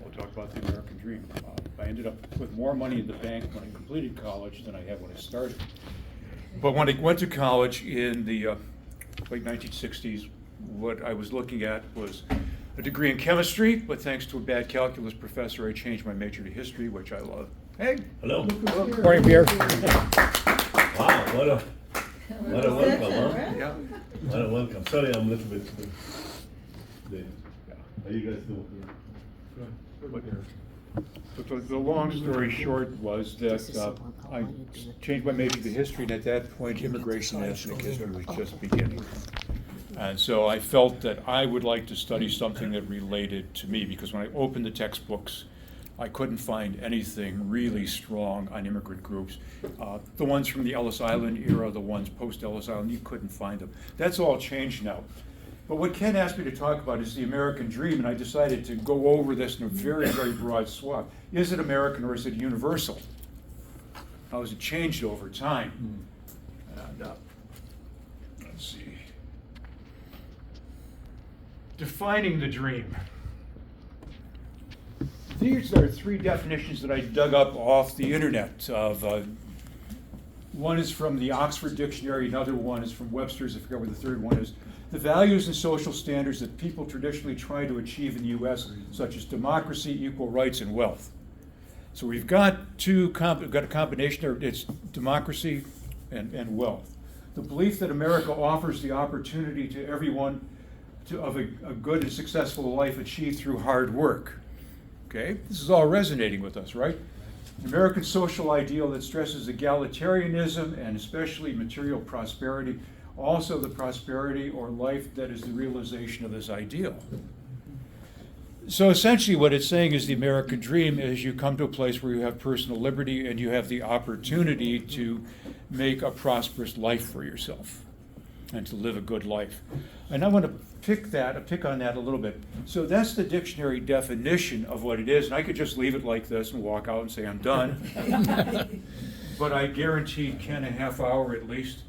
we'll talk about the American dream. I ended up with more money in the bank when I completed college than I had when I started. But when I went to college in the late 1960s, what I was looking at was a degree in chemistry, but thanks to a bad calculus professor, I changed my major to history, which I love. Hey. Hello. Morning, Pierre. Wow, what a welcome, huh? Yeah. What a welcome. Sorry, I'm a little bit late. How you guys doing? But the long story short was that I changed my major to history, and at that point, immigration and ethnic history was just beginning. And so I felt that I would like to study something that related to me, because when I opened the textbooks, I couldn't find anything really strong on immigrant groups. The ones from the Ellis Island era, the ones post-Ellis Island, you couldn't find them. That's all changed now. But what Ken asked me to talk about is the American dream, and I decided to go over this in a very, very broad swath. Is it American or is it universal? How has it changed over time? And, let's see. Defining the dream. These are three definitions that I dug up off the internet. One is from the Oxford Dictionary, another one is from Webster's, I forget what the third one is. The values and social standards that people traditionally try to achieve in the U.S., such as democracy, equal rights, and wealth. So we've got a combination there. It's democracy and wealth. The belief that America offers the opportunity to everyone of a good and successful life achieved through hard work. Okay, this is all resonating with us, right? An American social ideal that stresses egalitarianism and especially material prosperity, also the prosperity or life that is the realization of this ideal. So essentially what it's saying is the American dream is you come to a place where you have personal liberty and you have the opportunity to make a prosperous life for yourself and to live a good life. And I want to pick on that a little bit. So that's the dictionary definition of what it is, and I could just leave it like this and walk out and say I'm done. But I guaranteed Ken a half hour at least.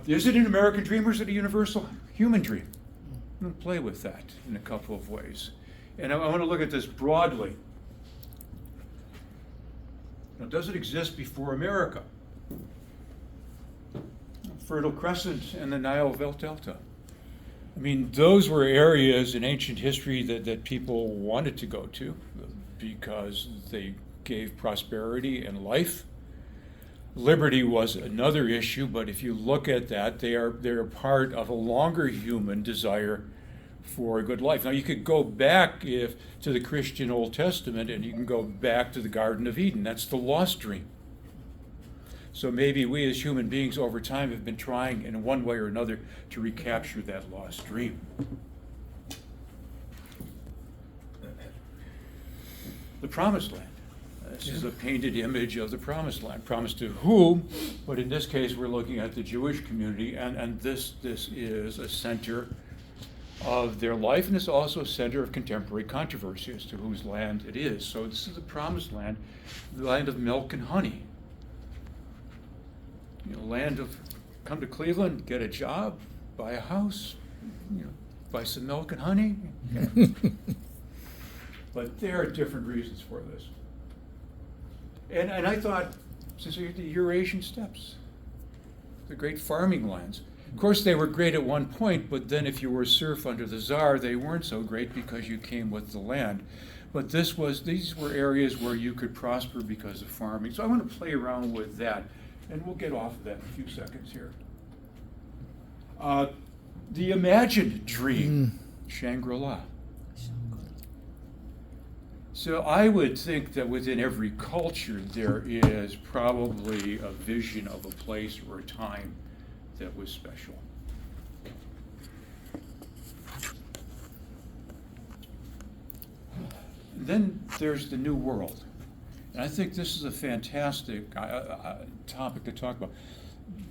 Is it an American dream or is it a universal human dream? I'm going to play with that in a couple of ways. And I want to look at this broadly. Now, does it exist before America? Fertile Crescent and the Nile Delta. I mean, those were areas in ancient history that people wanted to go to because they gave prosperity and life. Liberty was another issue, but if you look at that, they're part of a longer human desire for a good life. Now, you could go back to the Christian Old Testament, and you can go back to the Garden of Eden. That's the lost dream. So maybe we as human beings over time have been trying in one way or another to recapture that lost dream. The Promised Land. This is a painted image of the Promised Land. Promised to whom? But in this case, we're looking at the Jewish community, and this is a center of their life, and it's also a center of contemporary controversy as to whose land it is. So this is the Promised Land, the land of milk and honey. Land of come to Cleveland, get a job, buy a house, buy some milk and honey. Okay. But there are different reasons for this. And I thought, since we had the Eurasian steppes, the great farming lands. Of course, they were great at one point, but then if you were a serf under the Tsar, they weren't so great because you came with the land. But these were areas where you could prosper because of farming. So I want to play around with that. And we'll get off of that in a few seconds here. The imagined dream, Shangri-La. So I would think that within every culture there is probably a vision of a place or a time that was special. Then there's the New World. And I think this is a fantastic topic to talk about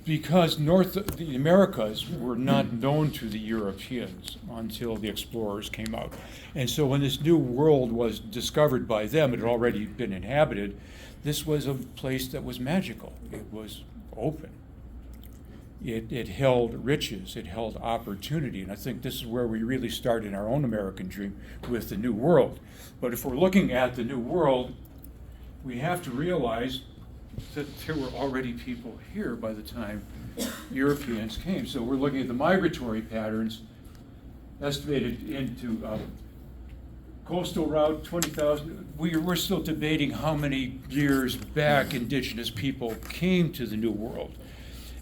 because the Americas were not known to the Europeans until the explorers came out. And so when this new world was discovered by them, it had already been inhabited, this was a place that was magical. It was open. It held riches, it held opportunity, and I think this is where we really start in our own American dream with the New World. But if we're looking at the New World, we have to realize that there were already people here by the time Europeans came. So we're looking at the migratory patterns estimated into coastal route, 20,000. We're still debating how many years back indigenous people came to the New World.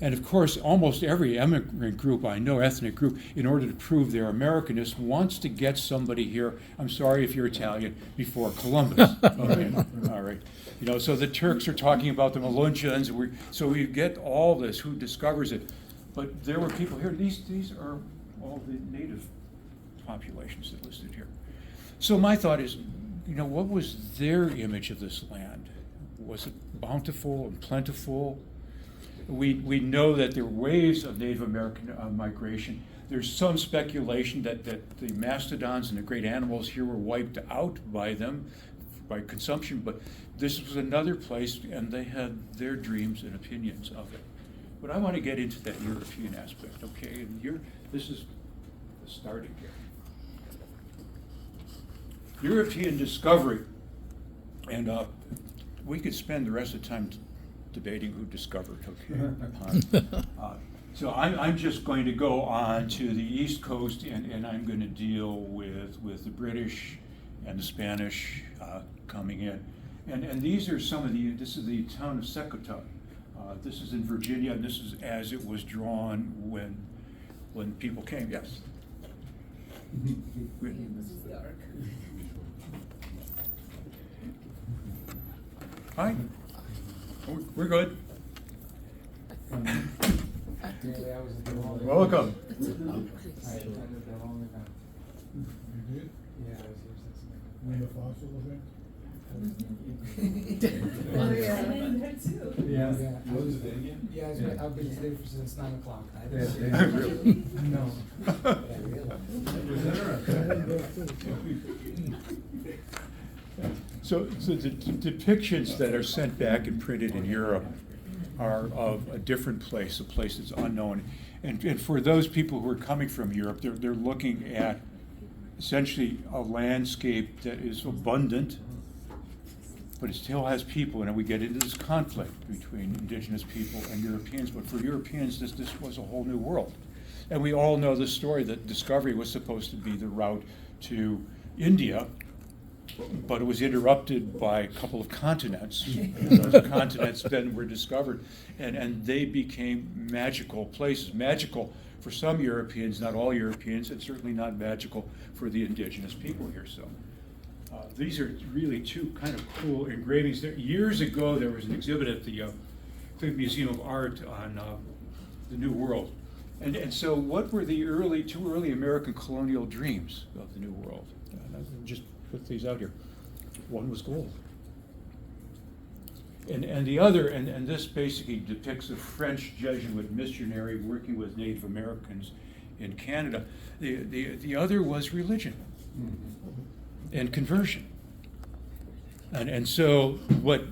And of course, almost every immigrant group I know, ethnic group, in order to prove their Americanness, wants to get somebody here, I'm sorry if you're Italian, before Columbus. Okay, all right. You know, so the Turks are talking about the Melanesians, so we get all this, who discovers it. But there were people here, these are all the native populations that listed here. So my thought is, you know, what was their image of this land? Was it bountiful and plentiful? We know that there were waves of Native American migration. There's some speculation that the mastodons and the great animals here were wiped out by them, by consumption, but this was another place, and they had their dreams and opinions of it. But I want to get into that European aspect, okay? And this is the starting here. European discovery, and we could spend the rest of the time debating who discovered, okay? So I'm just going to go on to the East Coast, and I'm going to deal with the British and the Spanish coming in. And these are some of this is the town of Secota. This is in Virginia, and this is as it was drawn when people came, yes. Hi. We're good. Welcome. When the fossil event? Oh, yeah. I've been there too. Yeah. Was it again? Yeah, I've been there since 9 o'clock. Really? No. So the depictions that are sent back and printed in Europe are of a different place, a place that's unknown. And for those people who are coming from Europe, they're looking at essentially a landscape that is abundant, but it still has people, and we get into this conflict between indigenous people and Europeans. But for Europeans, this was a whole new world. And we all know the story that discovery was supposed to be the route to India, but it was interrupted by a couple of continents. Those continents then were discovered, and they became magical places. Magical for some Europeans, not all Europeans, and certainly not magical for the indigenous people here. So these are really two kind of cool engravings. Years ago, there was an exhibit at the Cleveland Museum of Art on the New World. And so what were the two early American colonial dreams of the New World? Just put these out here. One was gold. And the other, and this basically depicts a French Jesuit missionary working with Native Americans in Canada. The other was religion and conversion. And so what,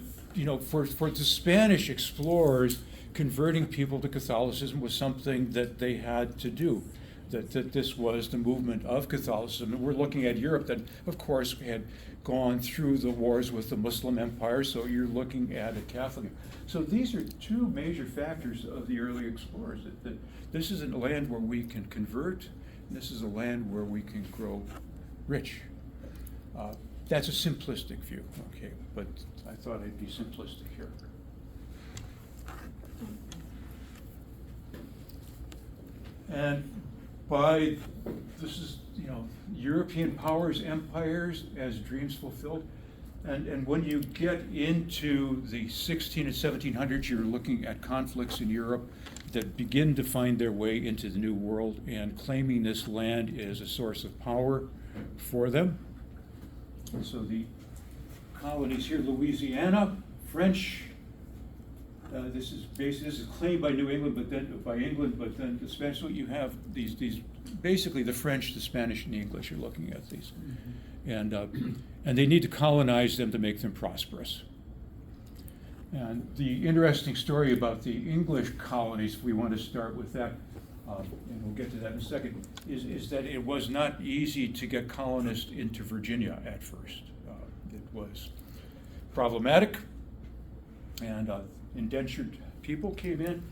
for the Spanish explorers, converting people to Catholicism was something that they had to do. That this was the movement of Catholicism. And we're looking at Europe that, of course, had gone through the wars with the Muslim empire, so you're looking at a Catholic. So these are two major factors of the early explorers, that this is a land where we can convert, and this is a land where we can grow rich. That's a simplistic view, okay, but I thought I'd be simplistic here. And this is, European powers, empires as dreams fulfilled. And when you get into the 16 and 1700s, you're looking at conflicts in Europe that begin to find their way into the New World and claiming this land is a source of power for them. And so the colonies here, Louisiana, French. This is claimed by New England, but then the Spanish. So you have these basically the French, the Spanish, and the English are looking at these, and they need to colonize them to make them prosperous. And the interesting story about the English colonies, if we want to start with that, and we'll get to that in a second, is that it was not easy to get colonists into Virginia at first. It was problematic, and indentured people came in.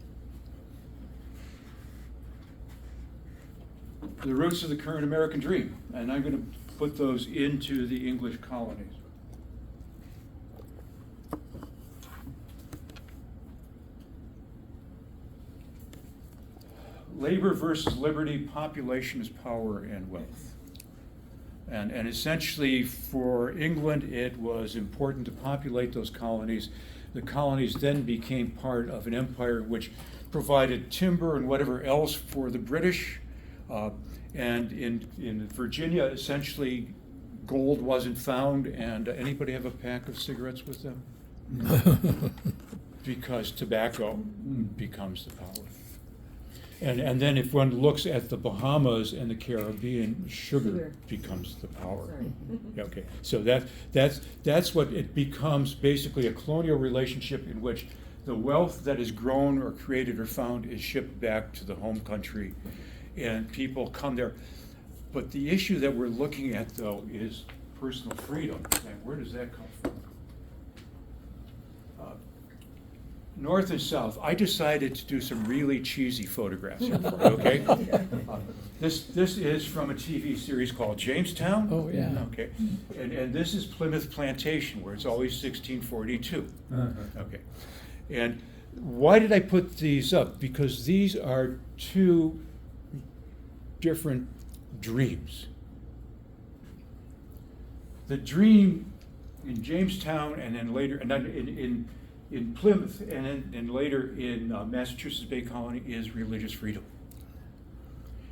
The roots of the current American dream, and I'm going to put those into the English colonies. Labor versus liberty, population is power and wealth. And essentially for England, it was important to populate those colonies. The colonies then became part of an empire which provided timber and whatever else for the British. And in Virginia, essentially, gold wasn't found. And anybody have a pack of cigarettes with them? Because tobacco becomes the power. And then if one looks at the Bahamas and the Caribbean, sugar becomes the power. Yeah, okay, so that's what it becomes, basically a colonial relationship in which the wealth that is grown or created or found is shipped back to the home country, and people come there. But the issue that we're looking at, though, is personal freedom. And where does that come from? North and south, I decided to do some really cheesy photographs here for you, okay? This is from a TV series called Jamestown. Oh, yeah. Okay, and this is Plymouth Plantation, where it's always 1642. Okay, and why did I put these up? Because these are two different dreams. The dream in Jamestown, and then later, and then in Plymouth, and later in Massachusetts Bay Colony, is religious freedom.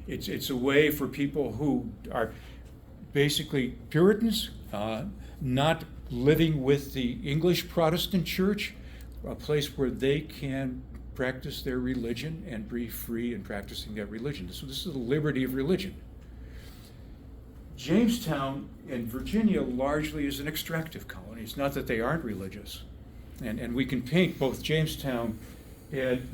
It's a way for people who are basically Puritans, not living with the English Protestant Church, a place where they can practice their religion and be free in practicing that religion. So this is the liberty of religion. Jamestown and Virginia largely is an extractive colony. It's not that they aren't religious. And we can paint both Jamestown and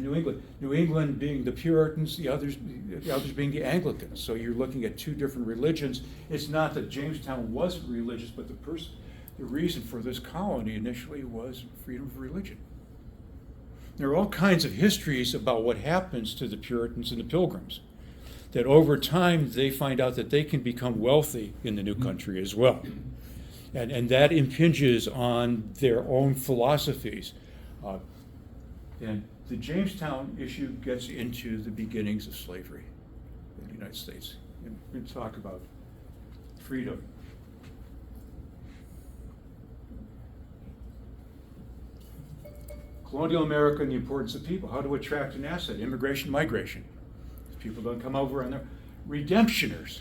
New England. New England being the Puritans, the others being the Anglicans. So you're looking at two different religions. It's not that Jamestown wasn't religious, but the reason for this colony initially was freedom of religion. There are all kinds of histories about what happens to the Puritans and the Pilgrims, that over time they find out that they can become wealthy in the new country as well. And that impinges on their own philosophies. And the Jamestown issue gets into the beginnings of slavery in the United States. And we're going to talk about freedom. Colonial America and the importance of people. How to attract an asset. Immigration, migration. If people don't come over on their redemptioners.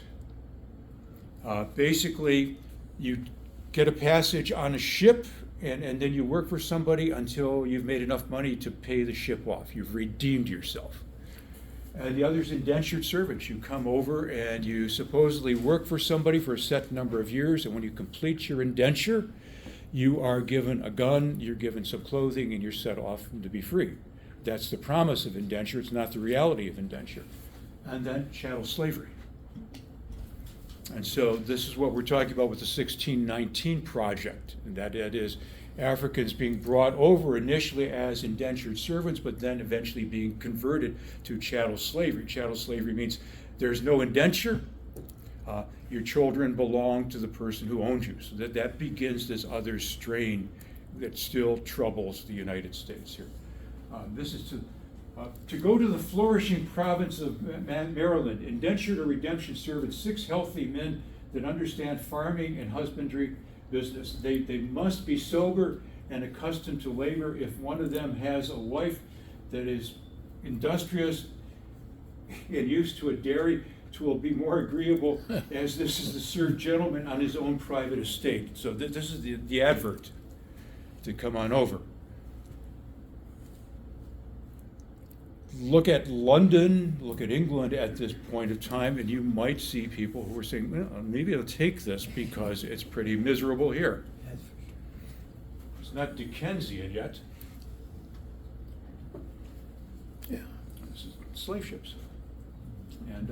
Basically, you get a passage on a ship, and then you work for somebody until you've made enough money to pay the ship off. You've redeemed yourself. And the other's indentured servants. You come over and you supposedly work for somebody for a set number of years, and when you complete your indenture, you are given a gun, you're given some clothing, and you're set off to be free. That's the promise of indenture. It's not the reality of indenture. And then chattel slavery. And so this is what we're talking about with the 1619 project, and that is Africans being brought over initially as indentured servants, but then eventually being converted to chattel slavery. Chattel slavery means there's no indenture. Your children belong to the person who owns you. So that begins this other strain that still troubles the United States here. This is to go to the flourishing province of Maryland, indentured or redemption servants, 6 healthy men that understand farming and husbandry business. They must be sober and accustomed to labor. If one of them has a wife that is industrious and used to a dairy, it will be more agreeable, as this is the served gentleman on his own private estate. So this is the advert to come on over. Look at London, look at England at this point of time, and you might see people who are saying, well, maybe I'll take this because it's pretty miserable here. That's for sure. So not Dickensian yet. Yeah. This is slave ships. And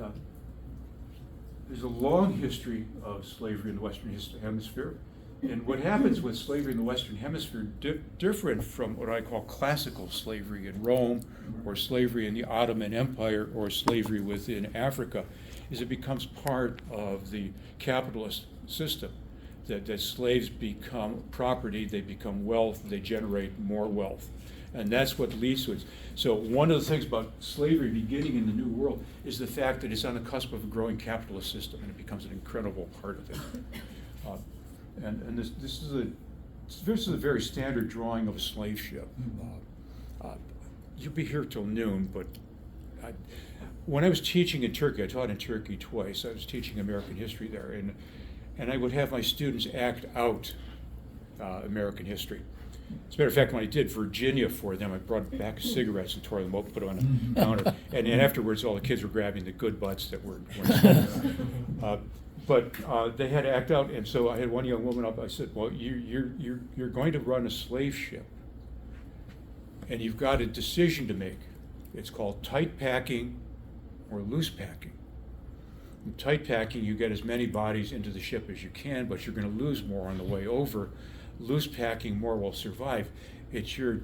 there's a long history of slavery in the Western Hemisphere. And what happens with slavery in the Western Hemisphere, different from what I call classical slavery in Rome, or slavery in the Ottoman Empire, or slavery within Africa, is it becomes part of the capitalist system. That slaves become property, they become wealth, they generate more wealth. And that's what leads to it. So one of the things about slavery beginning in the New World is the fact that it's on the cusp of a growing capitalist system, and it becomes an incredible part of it. And this is a very standard drawing of a slave ship. You'll be here till noon, but when I was teaching in Turkey, I taught in Turkey twice. I was teaching American history there, and I would have my students act out American history. As a matter of fact, when I did Virginia for them, I brought back cigarettes and tore them open, put them on the counter, and afterwards all the kids were grabbing the good butts that weren't but they had to act out, and so I had one young woman up. I said, "Well, you're going to run a slave ship, and you've got a decision to make. It's called tight packing or loose packing. In tight packing, you get as many bodies into the ship as you can, but you're going to lose more on the way over. Loose packing, more will survive. It's your,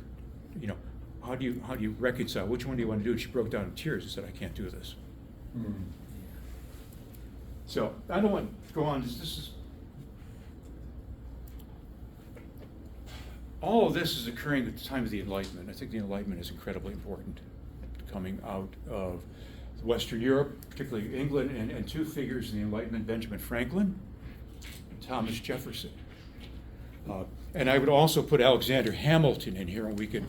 how do you reconcile? Which one do you want to do?" And she broke down in tears and said, "I can't do this." So I don't want to go on. All of this is occurring at the time of the Enlightenment. I think the Enlightenment is incredibly important, coming out of Western Europe, particularly England, and two figures in the Enlightenment, Benjamin Franklin and Thomas Jefferson. And I would also put Alexander Hamilton in here, and we could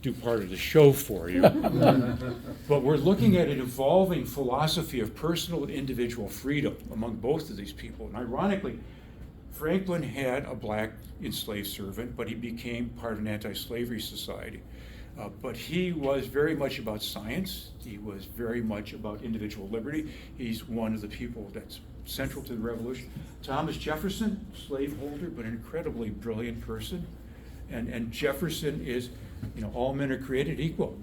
do part of the show for you. But we're looking at an evolving philosophy of personal and individual freedom among both of these people. And ironically, Franklin had a black enslaved servant, but he became part of an anti-slavery society. But he was very much about science. He was very much about individual liberty. He's one of the people that's central to the revolution. Thomas Jefferson, slaveholder, but an incredibly brilliant person. And Jefferson is, all men are created equal.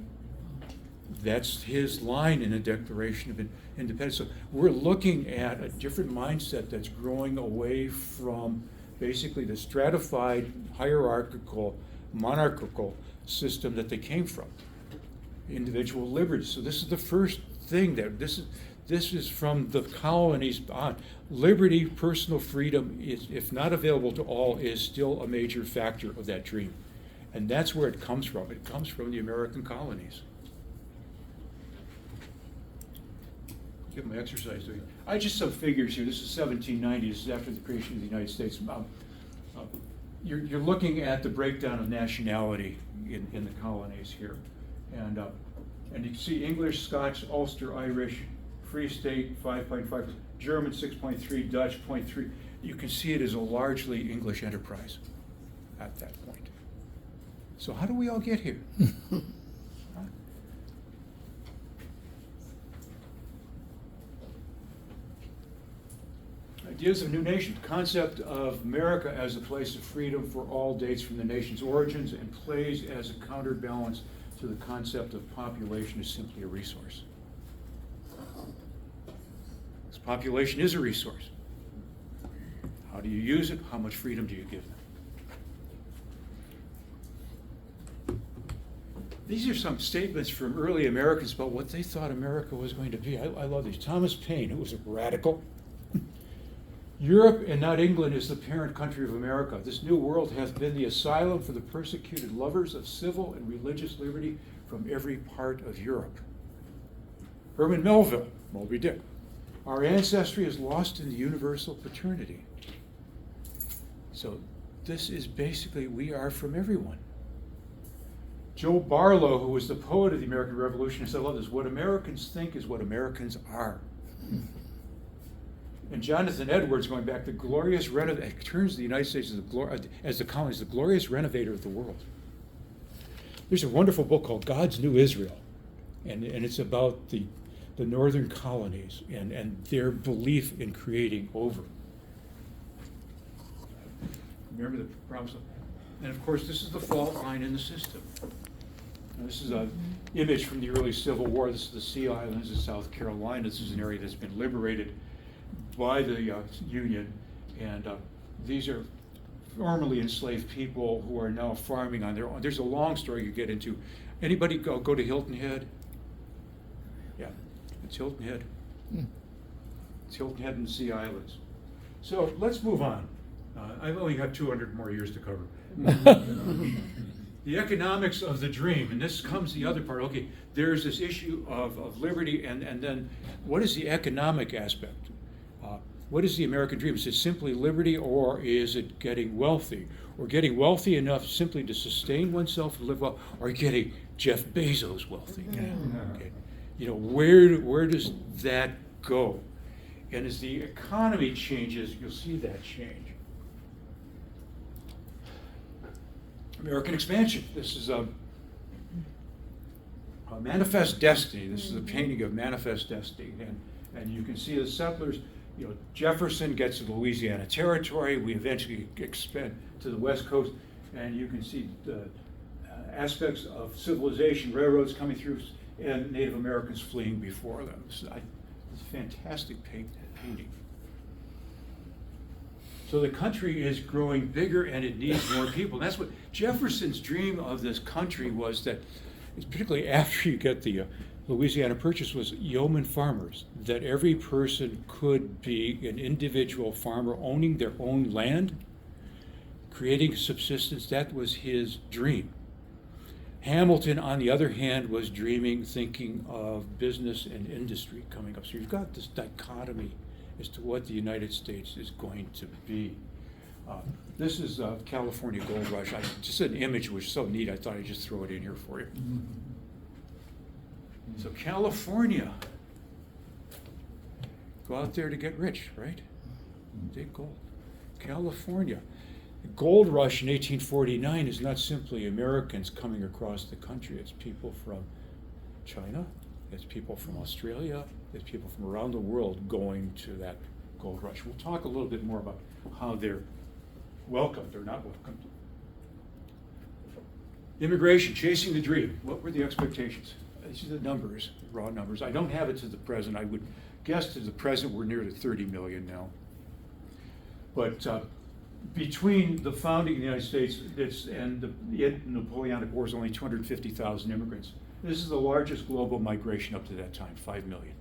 That's his line in the Declaration of Independence. So we're looking at a different mindset that's growing away from basically the stratified, hierarchical, monarchical system that they came from. Individual liberty. So this is the first thing that this is from the colonies on. Liberty, personal freedom, is, if not available to all, is still a major factor of that dream. And that's where it comes from. It comes from the American colonies. Give my exercise to you. I just some figures here. This is 1790. This is after the creation of the United States. You're looking at the breakdown of nationality in the colonies here. And you can see English, Scotch, Ulster, Irish, Free State, 5.5%, German, 6.3%, Dutch, 0.3%. You can see it as a largely English enterprise at that point. So how do we all get here? Ideas of new nation. Concept of America as a place of freedom for all dates from the nation's origins and plays as a counterbalance to the concept of population as simply a resource. This population is a resource. How do you use it? How much freedom do you give them? These are some statements from early Americans about what they thought America was going to be. I love these. Thomas Paine, who was a radical. Europe and not England is the parent country of America. This new world hath been the asylum for the persecuted lovers of civil and religious liberty from every part of Europe. Herman Melville, Moby Dick. Our ancestry is lost in the universal paternity. So this is basically, we are from everyone. Joe Barlow, who was the poet of the American Revolution, said, I love this, what Americans think is what Americans are. And Jonathan Edwards, going back, the glorious turns the United States as the colonies, the glorious renovator of the world. There's a wonderful book called God's New Israel, and it's about the northern colonies and their belief in creating over. Remember the promise of And of course, this is the fault line in the system. Now, this is an image from the early Civil War. This is the Sea Islands of South Carolina. This is an area that's been liberated by the Union. And these are formerly enslaved people who are now farming on their own. There's a long story you get into. Anybody go to Hilton Head? Yeah, it's Hilton Head. It's Hilton Head and the Sea Islands. So let's move on. I've only got 200 more years to cover. The economics of the dream, and this comes the other part. Okay, there's this issue of liberty, and then what is the economic aspect? What is the American dream? Is it simply liberty, or is it getting wealthy? Or getting wealthy enough simply to sustain oneself and live well, or getting Jeff Bezos wealthy? Okay. You know, where does that go? And as the economy changes, you'll see that change. American expansion. This is a Manifest Destiny. This is a painting of Manifest Destiny. And you can see the settlers, you know, Jefferson gets to the Louisiana Territory. We eventually expand to the West Coast. And you can see the aspects of civilization, railroads coming through, and Native Americans fleeing before them. It's a fantastic painting. So the country is growing bigger and it needs more people. And that's what Jefferson's dream of this country was, that, particularly after you get the Louisiana Purchase, was yeoman farmers, that every person could be an individual farmer owning their own land, creating subsistence. That was his dream. Hamilton, on the other hand, was thinking of business and industry coming up. So you've got this dichotomy as to what the United States is going to be. This is California Gold Rush. Just an image was so neat, I thought I'd just throw it in here for you. So California, go out there to get rich, right? Dig gold. California. The gold rush in 1849 is not simply Americans coming across the country. It's people from China, it's people from Australia, it's people from around the world going to that gold rush. We'll talk a little bit more about how they're welcomed or not welcomed. Immigration, chasing the dream. What were the expectations? These are the numbers, raw numbers. I don't have it to the present. I would guess to the present we're near to 30 million now. But between the founding of the United States and the Napoleonic Wars, only 250,000 immigrants. This is the largest global migration up to that time, 5 million.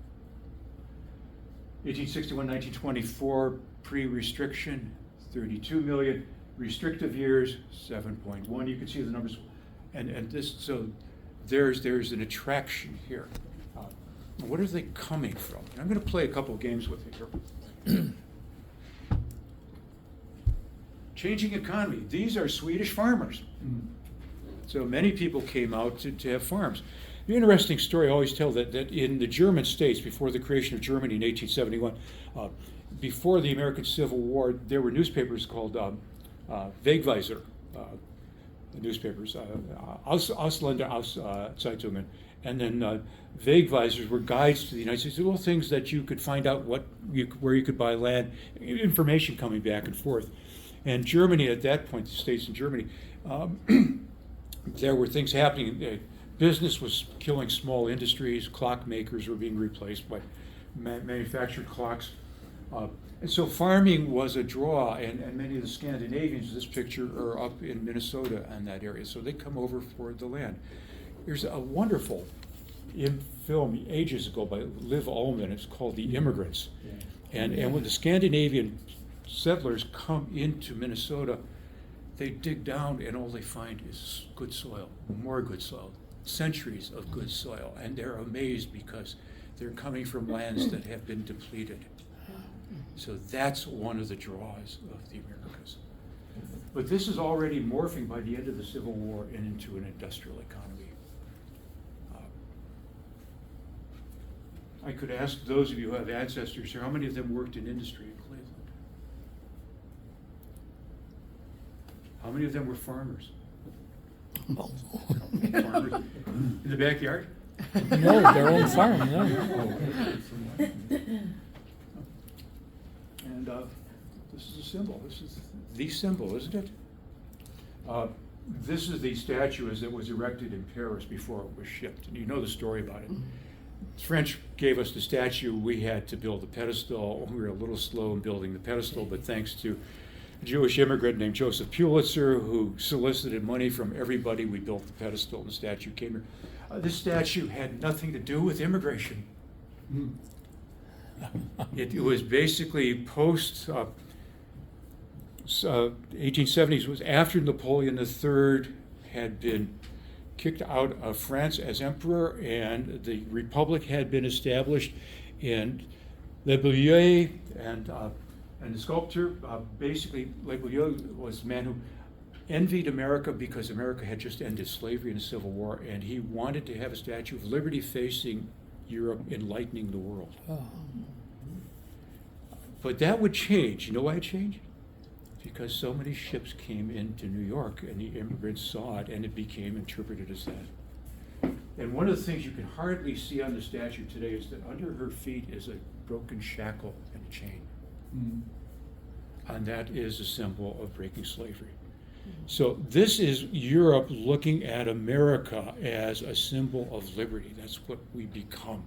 1861, 1924, pre-restriction, 32 million. Restrictive years, 7.1. You can see the numbers. And this, so there's an attraction here. What are they coming from? And I'm going to play a couple of games with you here. Changing economy. These are Swedish farmers. So many people came out to have farms. The interesting story I always tell that in the German states, before the creation of Germany in 1871, before the American Civil War, there were newspapers called Wegweiser newspapers, Ausländer Zeitungen, and then Wegweisers were guides to the United States, little things that you could find out where you could buy land, information coming back and forth. And Germany at that point, the states in Germany, there were things happening. Business was killing small industries. Clock makers were being replaced by manufactured clocks. And so farming was a draw, and many of the Scandinavians in this picture are up in Minnesota and that area, so they come over for the land. There's a wonderful film ages ago by Liv Ullmann. It's called The Immigrants. Yeah. And when the Scandinavian settlers come into Minnesota, they dig down and all they find is good soil, more good soil, centuries of good soil, and they're amazed because they're coming from lands that have been depleted. So that's one of the draws of the Americas. But this is already morphing by the end of the Civil War and into an industrial economy. I could ask those of you who have ancestors here, how many of them worked in industry in Cleveland? How many of them were farmers? Farmers in the backyard? No, their own farm, no. And this is a symbol. This is the symbol, isn't it? This is the statue as it was erected in Paris before it was shipped, and you know the story about it. The French gave us the statue, we had to build the pedestal. We were a little slow in building the pedestal, but thanks to a Jewish immigrant named Joseph Pulitzer, who solicited money from everybody, we built the pedestal and the statue came here. This statue had nothing to do with immigration. It was basically post 1870s, was after Napoleon III had been kicked out of France as emperor, and the Republic had been established, and Le Bouillet and the sculptor, basically Le Bouillet was the man who envied America because America had just ended slavery and the Civil War, and he wanted to have a Statue of Liberty facing Europe, enlightening the world. Oh. But that would change. You know why it changed? Because so many ships came into New York and the immigrants saw it and it became interpreted as that. And one of the things you can hardly see on the statue today is that under her feet is a broken shackle and a chain. And that is a symbol of breaking slavery. So this is Europe looking at America as a symbol of liberty. That's what we become.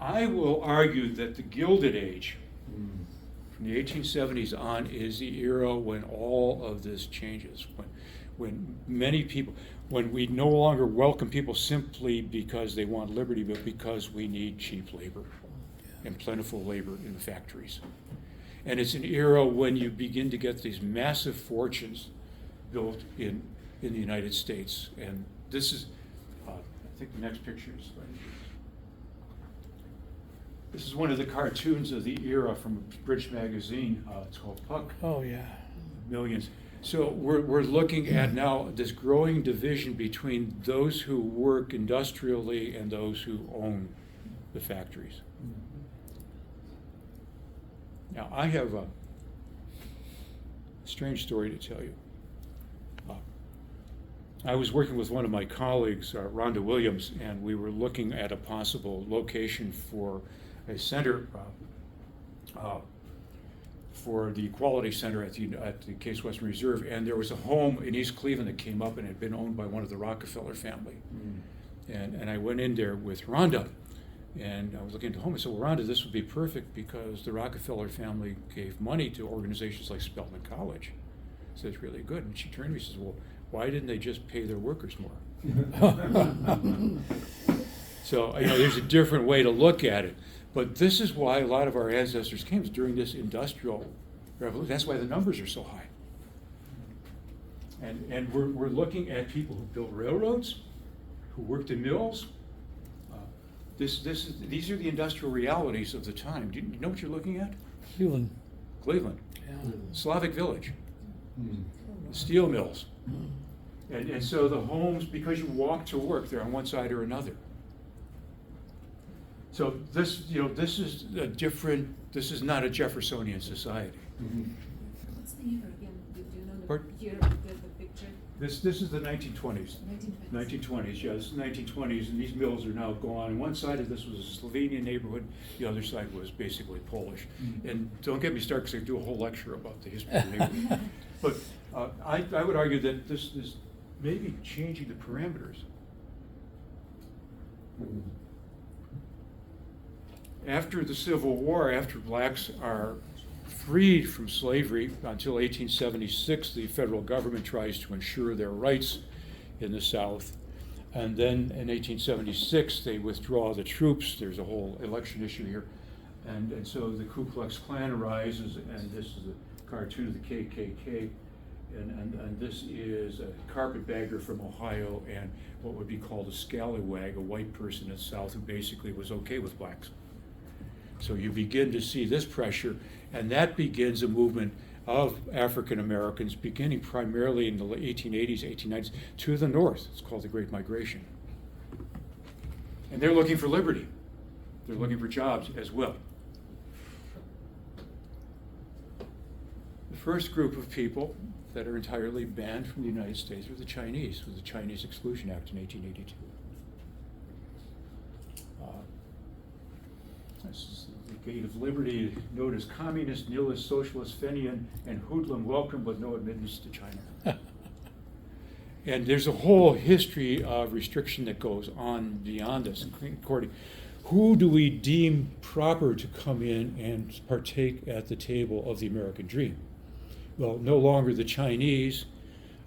I will argue that the Gilded Age, from the 1870s on, is the era when all of this changes. When many people, when we no longer welcome people simply because they want liberty, but because we need cheap labor and plentiful labor in the factories. And it's an era when you begin to get these massive fortunes built in the United States. And this is, I think the next picture is right here. This is one of the cartoons of the era from British magazine. It's called Puck. Oh, yeah. Millions. So we're looking at now this growing division between those who work industrially and those who own the factories. Now, I have a strange story to tell you. I was working with one of my colleagues, Rhonda Williams, and we were looking at a possible location for a center for the Equality Center at the Case Western Reserve, and there was a home in East Cleveland that came up and had been owned by one of the Rockefeller family. And I went in there with Rhonda, and I was looking at the home. I said, well, Rhonda, this would be perfect because the Rockefeller family gave money to organizations like Spelman College. So it's really good. And she turned to me and says, well, why didn't they just pay their workers more? So, there's a different way to look at it. But this is why a lot of our ancestors came during this industrial revolution. That's why the numbers are so high. And we're looking at people who built railroads, who worked in mills. These are the industrial realities of the time. Do you know what you're looking at? Cleveland. Cleveland. Yeah. Slavic village. Steel mills. And so the homes, because you walk to work, they're on one side or another. So this is a different, this is not a Jeffersonian society. What's the year again? Do you know the Pardon? year of the picture? This is the 1920s. 1920s. 1920s, yeah, this is the 1920s, and these mills are now gone. And one side of this was a Slovenian neighborhood, the other side was basically Polish. And don't get me started because I do a whole lecture about the history of the neighborhood. But I would argue that this is maybe changing the parameters. After the Civil War, after blacks are freed from slavery until 1876, the federal government tries to ensure their rights in the South. And then in 1876, they withdraw the troops. There's a whole election issue here. And so the Ku Klux Klan arises, and this is a cartoon of the KKK. And this is a carpetbagger from Ohio and what would be called a scallywag, a white person in the South who basically was okay with blacks. So you begin to see this pressure, and that begins a movement of African Americans, beginning primarily in the 1880s, 1890s, to the north. It's called the Great Migration. And they're looking for liberty. They're looking for jobs as well. The first group of people that are entirely banned from the United States are the Chinese, with the Chinese Exclusion Act in 1882. This is the Gate of Liberty, note as communist, nihilist, socialist, Fenian, and hoodlum, welcome but no admittance to China. And there's a whole history of restriction that goes on beyond this, according who do we deem proper to come in and partake at the table of the American dream? Well, no longer the Chinese,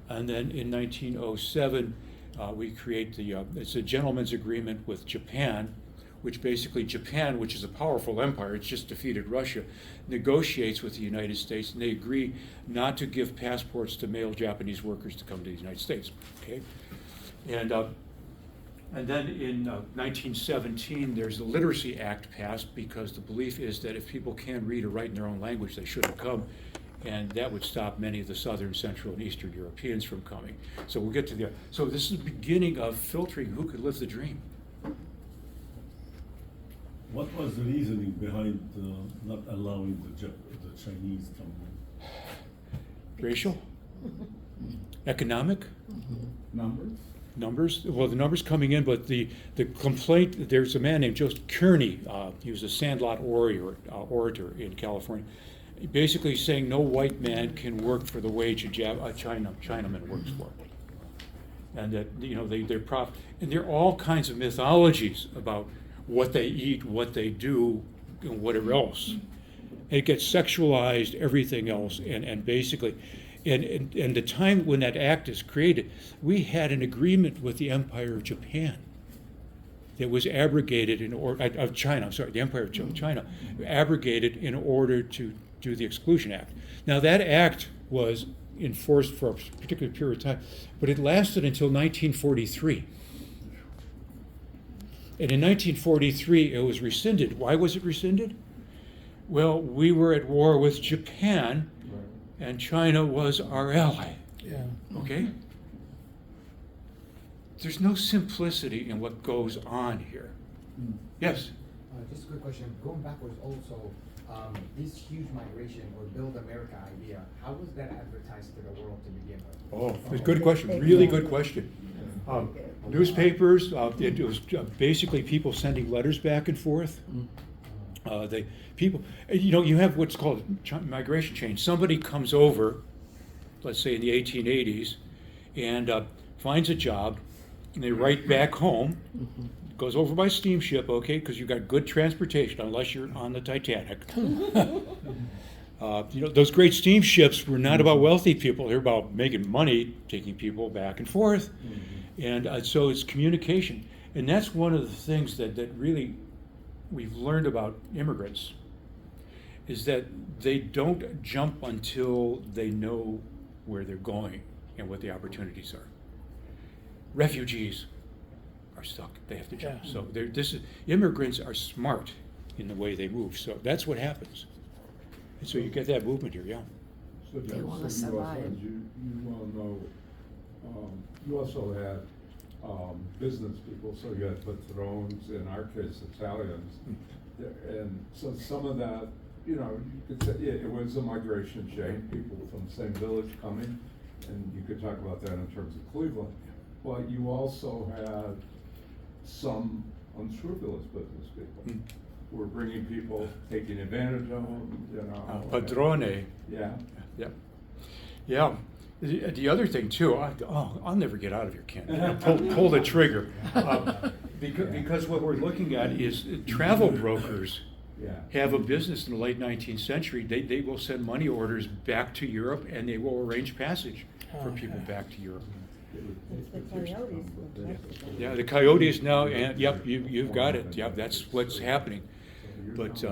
and then in 1907, we create it's a gentleman's agreement with Japan, which basically Japan, which is a powerful empire, it's just defeated Russia, negotiates with the United States, and they agree not to give passports to male Japanese workers to come to the United States. Okay, and then in 1917, there's the Literacy Act passed because the belief is that if people can read or write in their own language, they shouldn't come. And that would stop many of the Southern, Central, and Eastern Europeans from coming. So we'll get to so this is the beginning of filtering who could live the dream. What was the reasoning behind not allowing the Chinese come in? Racial? Economic? Numbers? Well, the numbers coming in, but the complaint, there's a man named Joseph Kearney, he was a Sandlot orator in California, basically saying no white man can work for the wage a Chinaman works for. And that, and there are all kinds of mythologies about what they eat, what they do, and whatever else. It gets sexualized, everything else, and basically, and the time when that act is created, we had an agreement with the Empire of Japan that was abrogated of China, I'm sorry, the Empire of China, abrogated in order to do the Exclusion Act. Now that act was enforced for a particular period of time, but it lasted until 1943. And in 1943, it was rescinded. Why was it rescinded? Well, we were at war with Japan, and China was our ally. Yeah. Okay? There's no simplicity in what goes on here. Yes? Just a quick question. Going backwards also, this huge migration or Build America idea, how was that advertised to the world to begin with? Oh, it's a good question. Really good question. Newspapers, it was basically people sending letters back and forth. You have what's called migration change. Somebody comes over, let's say in the 1880s, and finds a job, and they write back home, goes over by steamship, okay, because you've got good transportation, unless you're on the Titanic. Those great steamships were not about wealthy people, they're about making money, taking people back and forth. And so it's communication. And that's one of the things that really we've learned about immigrants, is that they don't jump until they know where they're going and what the opportunities are. Refugees are stuck, they have to jump. Yeah. So immigrants are smart in the way they move, so that's what happens. And so you get that movement here, yeah. So They Jeff, wanna so you also, survive. you well know, you also had business people, so you had patrons, in our case Italians, and so some of that, you could say it was a migration chain, people from the same village coming, and you could talk about that in terms of Cleveland. But you also had some unscrupulous business people who were bringing people, taking advantage of them, Padrone. Yeah. Yeah. Yeah. The other thing too, I'll never get out of here, Ken. Pull the trigger. Because what we're looking at is travel brokers have a business in the late 19th century. They will send money orders back to Europe, and they will arrange passage for people back to Europe. The coyotes. Yeah, the coyotes now, and yep, you've got it. Yep, that's what's happening. But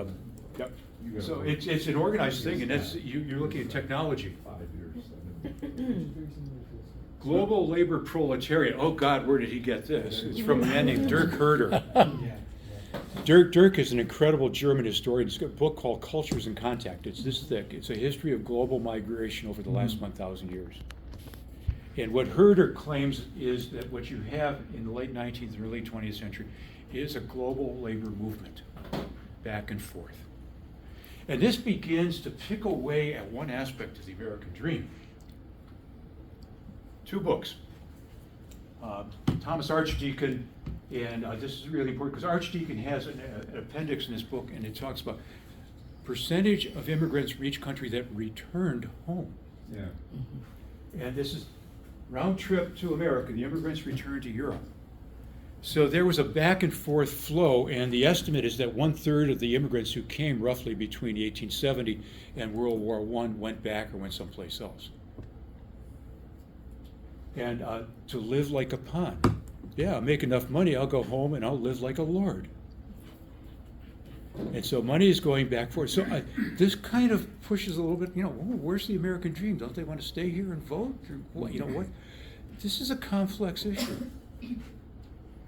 yep. So it's an organized thing, and you're looking at technology. 5 years. Global labor proletariat. Oh God, where did he get this? It's from a man named Dirk Herder. Dirk is an incredible German historian. He's got a book called Cultures in Contact. It's this thick. It's a history of global migration over the last 1,000 years. And what Herder claims is that what you have in the late 19th and early 20th century is a global labor movement back and forth. And this begins to pick away at one aspect of the American dream. 2 books. Thomas Archdeacon, And this is really important because Archdeacon has an appendix in his book, and it talks about percentage of immigrants from each country that returned home. Yeah. And this is round trip to America, the immigrants returned to Europe. So there was a back and forth flow, and the estimate is that 1/3 of the immigrants who came roughly between 1870 and World War I went back or went someplace else. And to live like a pawn. Yeah, I'll make enough money, I'll go home and I'll live like a lord. And so money is going back and forth. So this kind of pushes a little bit, you know, oh, where's the American dream? Don't they want to stay here and vote? Or what, you know what? This is a complex issue.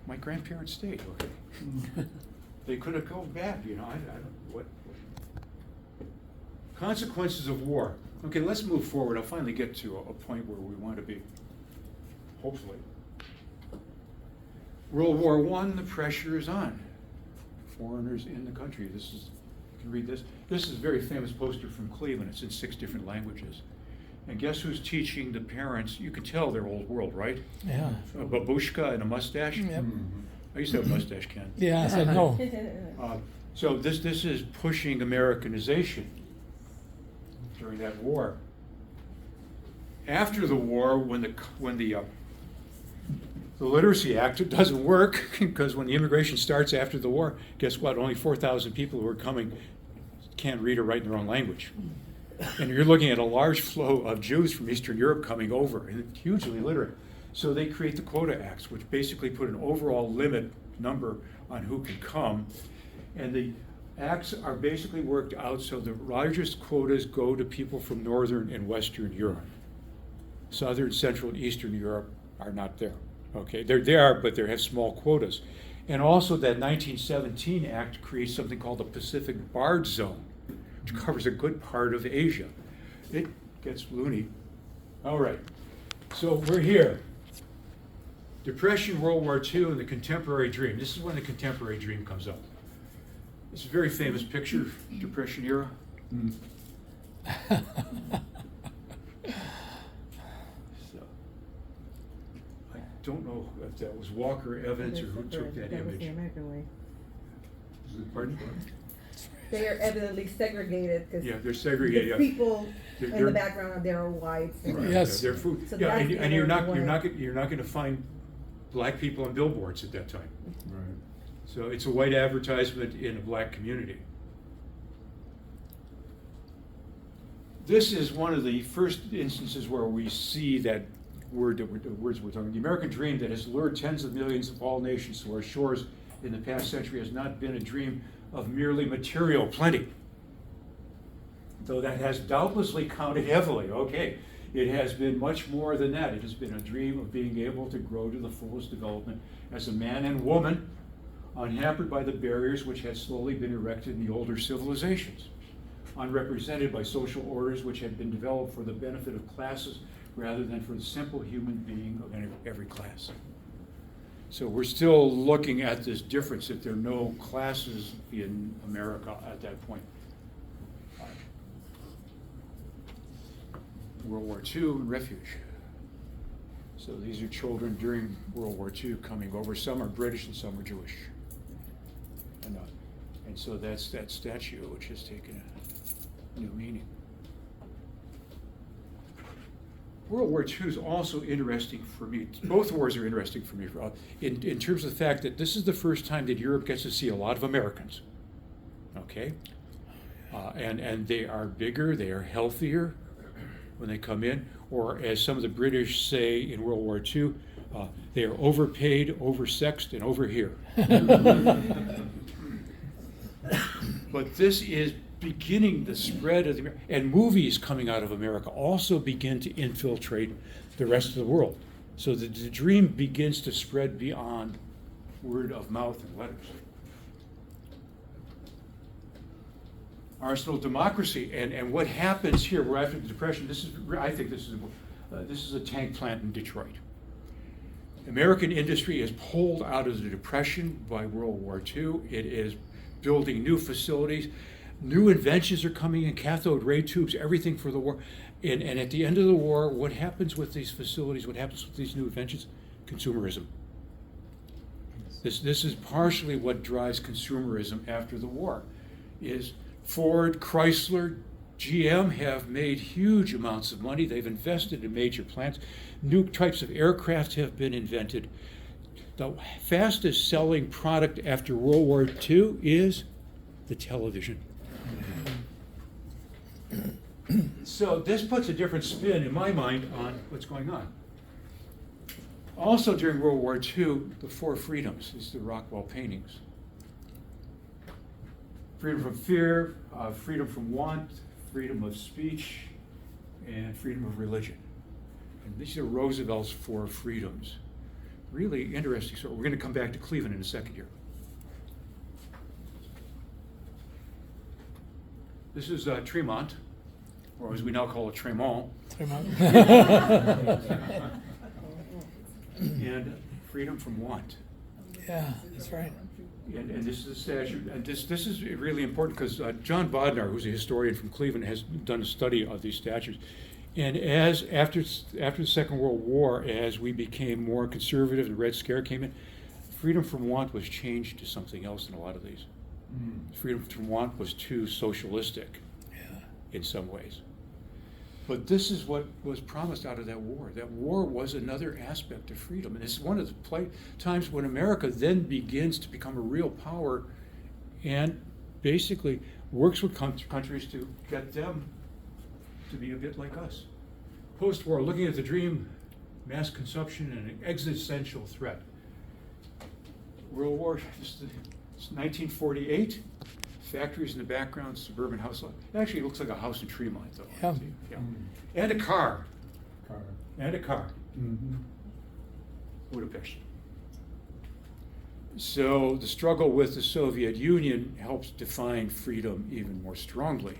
My grandparents stayed, okay. They could have gone back, you know, I don't, what? Consequences of war. Okay, let's move forward. I'll finally get to a point where we want to be, hopefully. World War I, the pressure is on. Foreigners in the country. This is, you can read this. This is a very famous poster from Cleveland. It's in 6 different languages. And guess who's teaching the parents? You can tell they're old world, right? Yeah. A babushka and a mustache. Yep. I used to have a mustache, Ken. Yeah, I said no. So this is pushing Americanization during that war. After the war, when the Literacy Act doesn't work, because when the immigration starts after the war, guess what? Only 4,000 people who are coming can't read or write in their own language. And you're looking at a large flow of Jews from Eastern Europe coming over, and hugely illiterate. So they create the Quota Acts, which basically put an overall limit number on who can come. And the acts are basically worked out so the largest quotas go to people from Northern and Western Europe. Southern, Central, and Eastern Europe are not there. Okay, they're there, but they have small quotas. And also that 1917 Act creates something called the Pacific Barred Zone, which covers a good part of Asia. It gets loony. All right, so we're here. Depression, World War II, and the contemporary dream. This is when the contemporary dream comes up. It's a very famous picture, Depression era. I don't know if that was Walker Evans or who took that That was the image. American way. Pardon? They are evidently segregated because Yeah, they're segregated. the people They're- in they're- the background there are whites. Right, Yes. Their food. So Yeah, that's and the you're not other going to find black people on billboards at that time. Right. So it's a white advertisement in a black community. This is one of the first instances where we see that word, the words we're talking. The American dream that has lured tens of millions of all nations to our shores in the past century has not been a dream of merely material plenty. Though that has doubtlessly counted heavily, okay. It has been much more than that. It has been a dream of being able to grow to the fullest development as a man and woman, unhampered by the barriers which had slowly been erected in the older civilizations, unrepresented by social orders which had been developed for the benefit of classes rather than for the simple human being of every class. So we're still looking at this difference, that there are no classes in America at that point. World War II and refuge. So these are children during World War II coming over. Some are British and some are Jewish. And so that's that statue which has taken a new meaning. World War II is also interesting for me. Both wars are interesting for me in terms of the fact that this is the first time that Europe gets to see a lot of Americans. Okay? And they are bigger, they are healthier when they come in, or as some of the British say in World War II, they are overpaid, oversexed, and over here. But this is beginning the spread of and movies coming out of America also begin to infiltrate the rest of the world. So the dream begins to spread beyond word of mouth and letters. Arsenal democracy, and what happens here? We're after the Depression. I think this is a tank plant in Detroit. American industry is pulled out of the Depression by World War II. It is building new facilities. New inventions are coming in, cathode ray tubes, everything for the war. And at the end of the war, what happens with these facilities? What happens with these new inventions? Consumerism. This is partially what drives consumerism after the war, is Ford, Chrysler, GM have made huge amounts of money. They've invested in major plants. New types of aircraft have been invented. The fastest selling product after World War II is the television. So this puts a different spin in my mind on what's going on. Also during World War II, the four freedoms is the Rockwell paintings. Freedom from fear, freedom from want, freedom of speech, and freedom of religion. And these are Roosevelt's four freedoms. Really interesting. So we're going to come back to Cleveland in a second here. This is Tremont, or as we now call it, Tremont. And freedom from want. Yeah, that's right. And this is a statute, and this is really important because John Bodnar, who's a historian from Cleveland, has done a study of these statutes. And as after the Second World War, as we became more conservative, the Red Scare came in, freedom from want was changed to something else in a lot of these. Freedom from want was too socialistic in some ways. But this is what was promised out of that war. That war was another aspect of freedom. And it's one of the times when America then begins to become a real power and basically works with countries to get them to be a bit like us. Post-war, looking at the dream, mass consumption, and an existential threat. World War, it's 1948. Factories in the background, suburban house. It actually looks like a house in Tremont, though. Yeah. And a car. Car. And a car. Mm-hmm. Budapest. So the struggle with the Soviet Union helps define freedom even more strongly.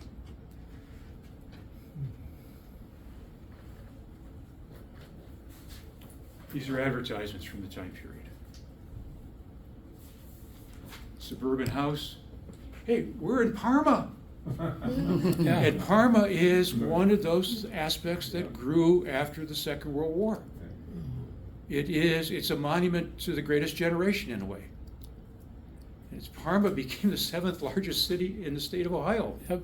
These are advertisements from the time period. Suburban house. Hey, we're in Parma. Yeah. And Parma is one of those aspects that grew after the Second World War. It's a monument to the greatest generation in a way. And Parma became the 7th largest city in the state of Ohio. Yep.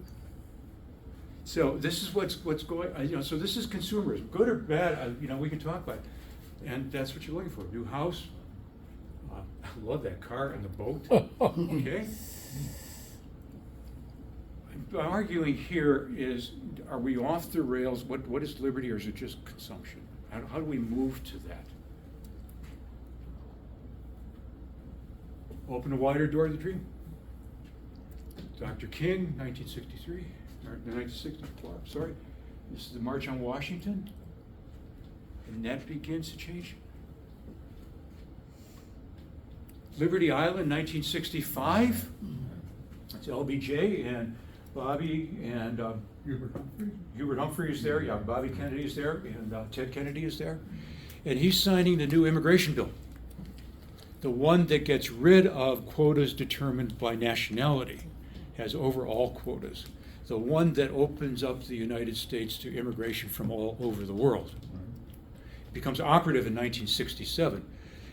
So this is what's going on, so this is consumerism, good or bad, we can talk about it. And that's what you're looking for, new house. I love that car and the boat, okay? I'm arguing here is, are we off the rails? What is liberty, or is it just consumption? How do we move to that? Open a wider door to the dream. Dr. King, 1963, or 1964, sorry. This is the March on Washington, and that begins to change. Liberty Island, 1965. It's LBJ and Bobby and Hubert Humphrey is there. Yeah, Bobby Kennedy is there, and Ted Kennedy is there. And he's signing the new immigration bill, the one that gets rid of quotas determined by nationality, has overall quotas, the one that opens up the United States to immigration from all over the world. It becomes operative in 1967.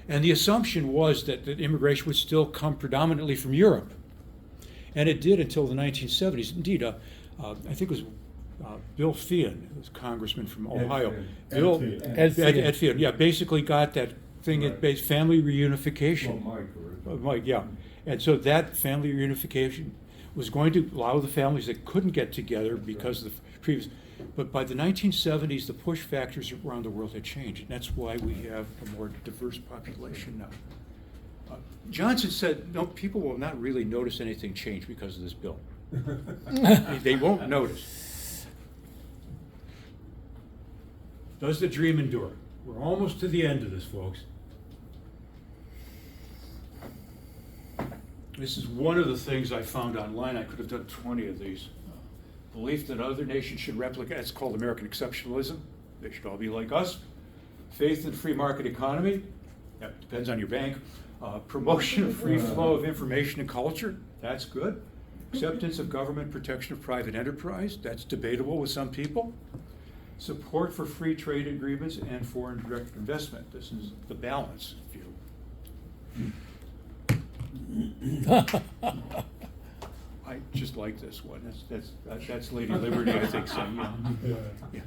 And the assumption was that immigration would still come predominantly from Europe. And it did until the 1970s. Indeed, I think it was Bill Feehan, who was congressman from Ohio. Ed Bill Feehan. Ed Feehan. Ed Feehan, yeah, basically got that thing Right. at base family reunification. Well, Mike originally. Mike, yeah. And so that family reunification was going to allow the families that couldn't get together because of the previous. But by the 1970s, the push factors around the world had changed, and that's why we have a more diverse population now. Johnson said, no, people will not really notice anything change because of this bill. They won't notice. Does the dream endure? We're almost to the end of this, folks. This is one of the things I found online. I could have done 20 of these. Belief that other nations should replicate, it's called American exceptionalism. They should all be like us. Faith in free market economy, that depends on your bank. Promotion of free flow of information and culture, that's good. Acceptance of government protection of private enterprise, that's debatable with some people. Support for free trade agreements and foreign direct investment, this is the balance view. I just like this one. That's Lady Liberty, I think, so, yeah. Yeah.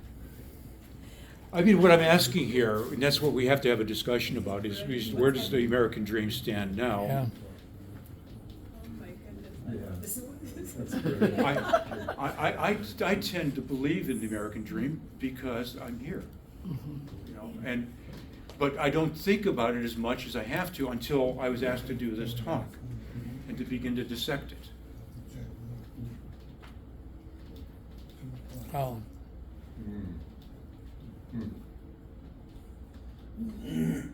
I mean, what I'm asking here, and that's what we have to have a discussion about, is where does the American dream stand now? Yeah. Oh my goodness. Yeah. This is what this That's is. great. I tend to believe in the American dream because I'm here, you know, but I don't think about it as much as I have to until I was asked to do this talk and to begin to dissect it. Oh, Mm. Mm.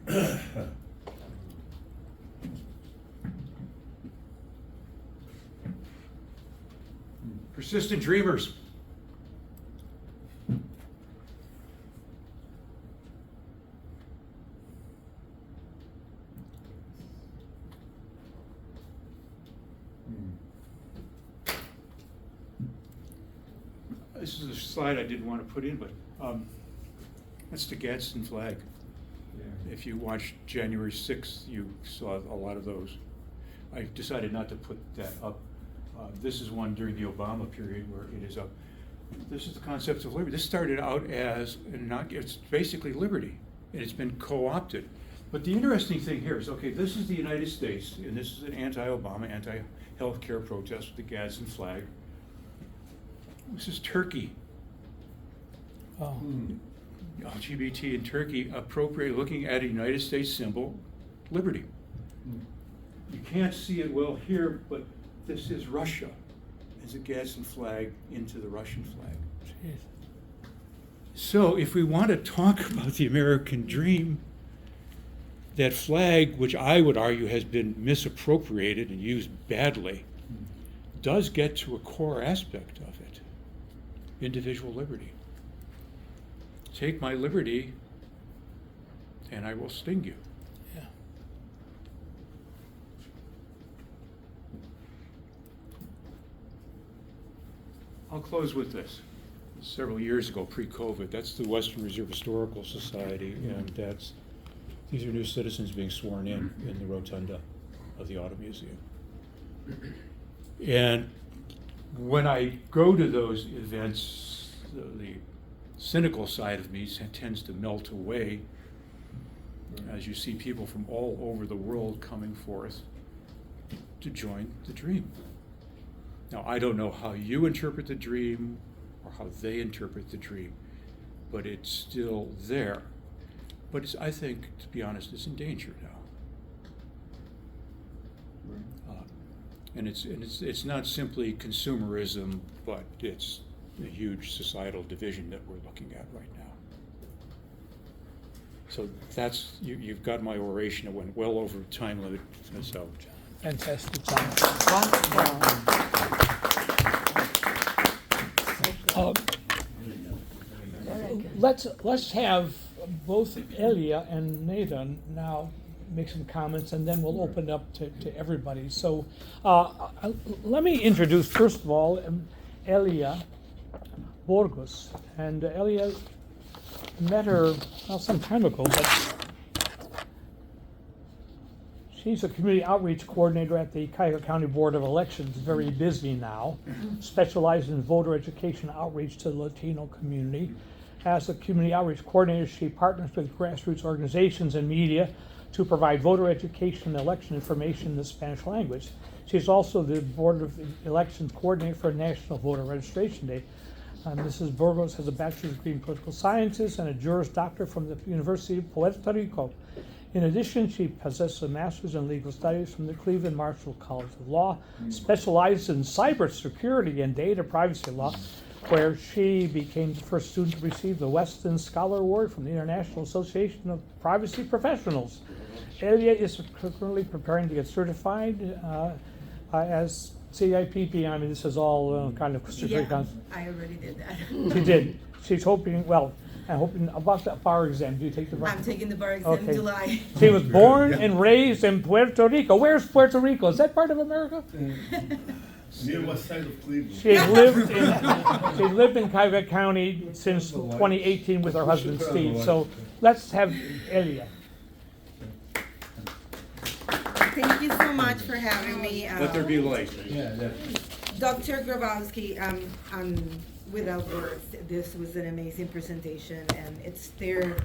Persistent dreamers. This is a slide I didn't want to put in, but that's the Gadsden flag. Yeah. If you watched January 6th, you saw a lot of those. I decided not to put that up. This is one during the Obama period where it is up. This is the concept of liberty. This started out as, it's basically liberty, and it's been co-opted. But the interesting thing here is, okay, this is the United States, and this is an anti-Obama, anti-healthcare protest with the Gadsden flag. This is Turkey. oh, Mm. LGBT in Turkey appropriate, looking at a United States symbol, liberty. Mm. You can't see it well here, but this is Russia. It's a Gadsden flag into the Russian flag. jeez. So if we want to talk about the American dream, that flag, which I would argue has been misappropriated and used badly, does get to a core aspect of it, individual liberty. Take my liberty and I will sting you. Yeah. I'll close with this. Several years ago, pre-COVID, that's the Western Reserve Historical Society, and these are new citizens being sworn in the rotunda of the Auto Museum. And when I go to those events, the cynical side of me tends to melt away as you see people from all over the world coming forth to join the dream. Now, I don't know how you interpret the dream or how they interpret the dream, but it's still there. But I think, to be honest, it's in danger now. And it's not simply consumerism, but it's a huge societal division that we're looking at right now. So that's, you've got my oration. It went well over time limit, so. Fantastic job. Let's have both Elia and Nathan now make some comments, and then we'll open up to everybody. So let me introduce, first of all, Elia Burgos. And Elia, met her some time ago, but she's a community outreach coordinator at the Cuyahoga County Board of Elections, very busy now, specialized in voter education outreach to the Latino community. As a community outreach coordinator, she partners with grassroots organizations and media to provide voter education and election information in the Spanish language. She's also the Board of Elections coordinator for National Voter Registration Day. Mrs. Burgos has a bachelor's degree in political sciences and a Juris Doctor from the University of Puerto Rico. In addition, she possesses a master's in legal studies from the Cleveland Marshall College of Law, specializes in cybersecurity and data privacy law, where she became the first student to receive the Weston Scholar Award from the International Association of Privacy Professionals. Elia is currently preparing to get certified as CIPP. I mean, this is all kind of Yeah, I already did that. She did. She's hoping, I'm hoping about the bar exam. Do you take the bar? I'm taking the bar exam in Okay. July. She was born and raised in Puerto Rico. Where's Puerto Rico? Is that part of America? Near west side of Cleveland. She's lived in Cuyahoga County since 2018 with her husband Steve. So let's have Elia. Thank you so much for having me. Let there be light. Dr. Grabowski, I'm without words. This was an amazing presentation, and it's there